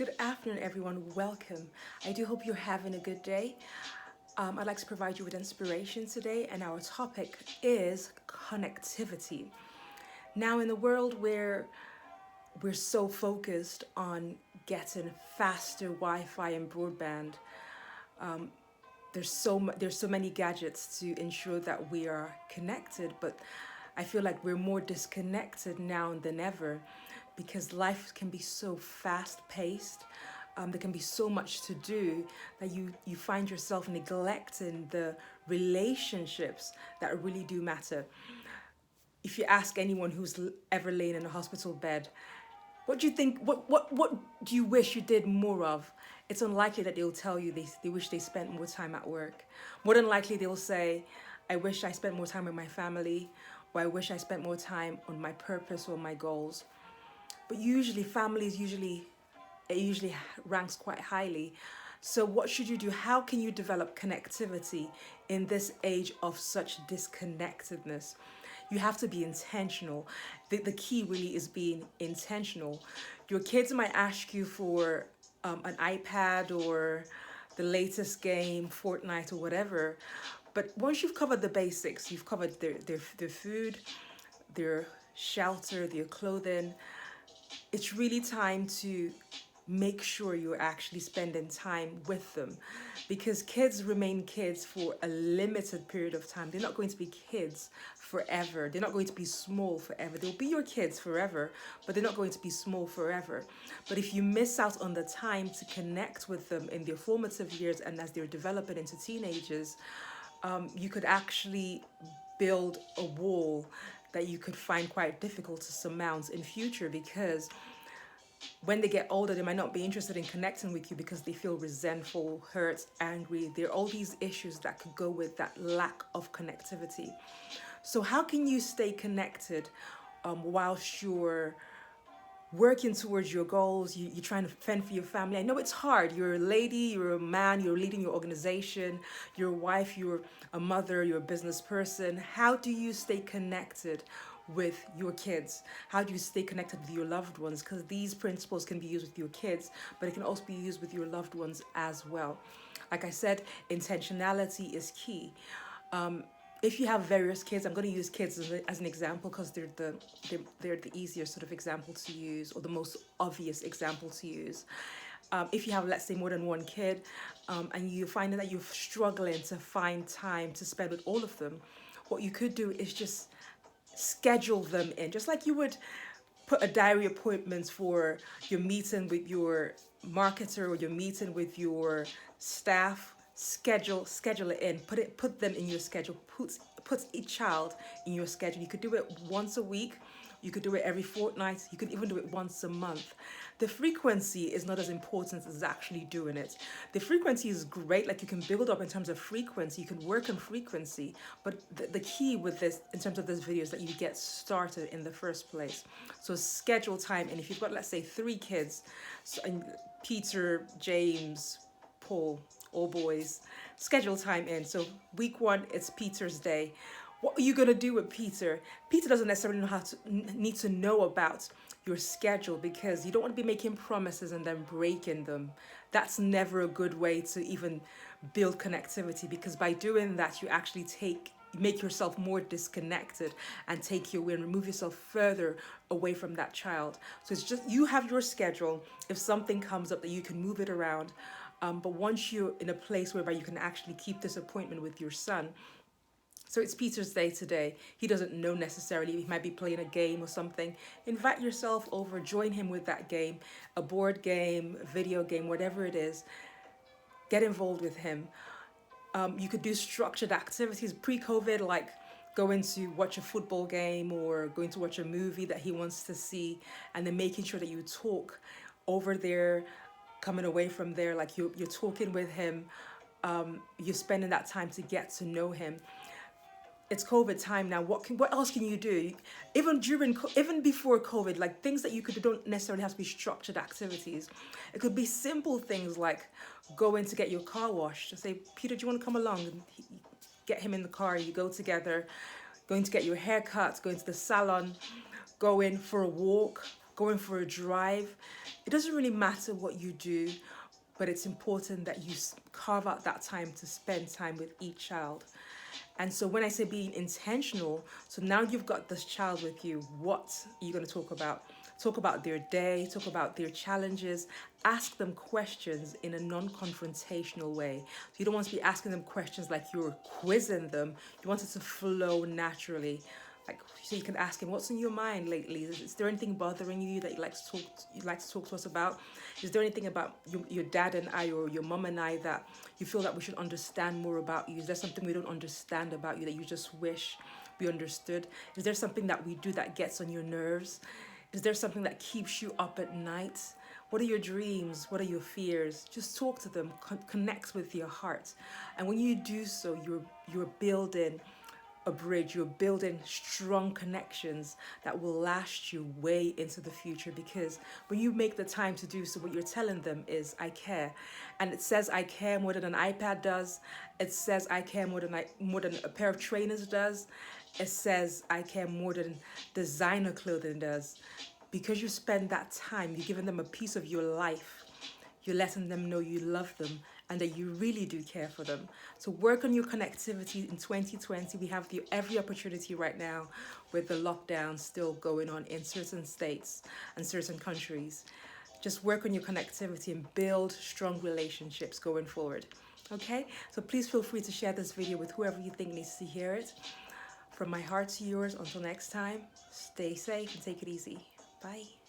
Good afternoon, everyone. Welcome. I do hope you're having a good day. I'd like to provide you with inspiration today, and our topic is connectivity. Now, in the world where we're so focused on getting faster Wi-Fi and broadband, there's so many gadgets to ensure that we are connected, but I feel like we're more disconnected now than ever because life can be so fast paced. There can be so much to do that you find yourself neglecting the relationships that really do matter. If you ask anyone who's ever lain in a hospital bed, what do you think? What do you wish you did more of? It's unlikely that they'll tell you they wish they spent more time at work. More than likely, they'll say, I wish I spent more time with my family, or I wish I spent more time on my purpose or my goals. But usually, it usually ranks quite highly. So, what should you do? How can you develop connectivity in this age of such disconnectedness? You have to be intentional. The key really is being intentional. Your kids might ask you for an iPad or the latest game, Fortnite or whatever. But once you've covered the basics, you've covered their food, their shelter, their clothing, it's really time to make sure you're actually spending time with them, because kids remain kids for a limited period of time. They're not going to be kids forever. They're not going to be small forever. They'll be your kids forever, but they're not going to be small forever. But if you miss out on the time to connect with them in their formative years and as they're developing into teenagers, you could actually build a wall that you could find quite difficult to surmount in future, because when they get older, they might not be interested in connecting with you because they feel resentful, hurt, angry. There are all these issues that could go with that lack of connectivity. So, how can you stay connected whilst you're working towards your goals? You're trying to fend for your family. I know it's hard. You're a lady, you're a man, you're leading your organization, you're a wife, you're a mother, you're a business person. How do you stay connected with your kids? How do you stay connected with your loved ones? Because these principles can be used with your kids, but it can also be used with your loved ones as well. Like I said, intentionality is key. If you have various kids, I'm going to use kids as an example because they're the easier sort of example to use, or the most obvious example to use. If you have, let's say, more than one kid, and you find that you're struggling to find time to spend with all of them, what you could do is just schedule them in, just like you would put a diary appointment for your meeting with your marketer or your meeting with your staff. Schedule it in, put them in your schedule, put each child in your schedule. You could do it once a week, you could do it every fortnight, you could even do it once a month. The frequency is not as important as actually doing it. The frequency is great, like you can build up in terms of frequency, you can work on frequency, but the key with this, in terms of this video, is that you get started in the first place. So schedule time, and if you've got, let's say, 3 kids, so, and Peter, James, Paul, all boys, schedule time in. So week 1, it's Peter's day. What are you gonna do with Peter? Peter doesn't necessarily need to know about your schedule, because you don't want to be making promises and then breaking them. That's never a good way to even build connectivity, because by doing that, you actually make yourself more disconnected and take you away and remove yourself further away from that child. So it's just, you have your schedule. If something comes up, that you can move it around. But once you're in a place whereby you can actually keep this appointment with your son, so it's Peter's day today. He doesn't know necessarily. He might be playing a game or something. Invite yourself over, join him with that game, a board game, a video game, whatever it is. Get involved with him. You could do structured activities pre-COVID, like going to watch a football game or going to watch a movie that he wants to see, and then making sure that you talk over there, coming away from there, like you're talking with him. You're spending that time to get to know him. It's COVID time now. What else can you do? Even before COVID, like things that you could do don't necessarily have to be structured activities. It could be simple things like going to get your car washed. Just say, Peter, do you want to come along? And get him in the car. You go together. Going to get your hair cut. Going to the salon. Going for a walk. going for a drive. It doesn't really matter what you do, but it's important that you carve out that time to spend time with each child. And so when I say being intentional, so now you've got this child with you, what are you going to talk about? Talk about their day, talk about their challenges, ask them questions in a non-confrontational way. So you don't want to be asking them questions like you're quizzing them. You want it to flow naturally. Like, so you can ask him, what's in your mind lately? Is there anything bothering you that you'd like to talk to us about? Is there anything about your dad and I, or your mom and I, that you feel that we should understand more about you? Is there something we don't understand about you that you just wish we understood? Is there something that we do that gets on your nerves? Is there something that keeps you up at night? What are your dreams? What are your fears? Just talk to them, connect with your heart. And when you do so, you're building a bridge, you're building strong connections that will last you way into the future. Because when you make the time to do so, what you're telling them is, I care. And it says I care more than an iPad does. It says I care more than a pair of trainers does. It says I care more than designer clothing does. Because you spend that time, you're giving them a piece of your life. You're letting them know you love them and that you really do care for them. So work on your connectivity in 2020. We have every opportunity right now with the lockdown still going on in certain states and certain countries. Just work on your connectivity and build strong relationships going forward. Okay? So please feel free to share this video with whoever you think needs to hear it. From my heart to yours, until next time, stay safe and take it easy. Bye.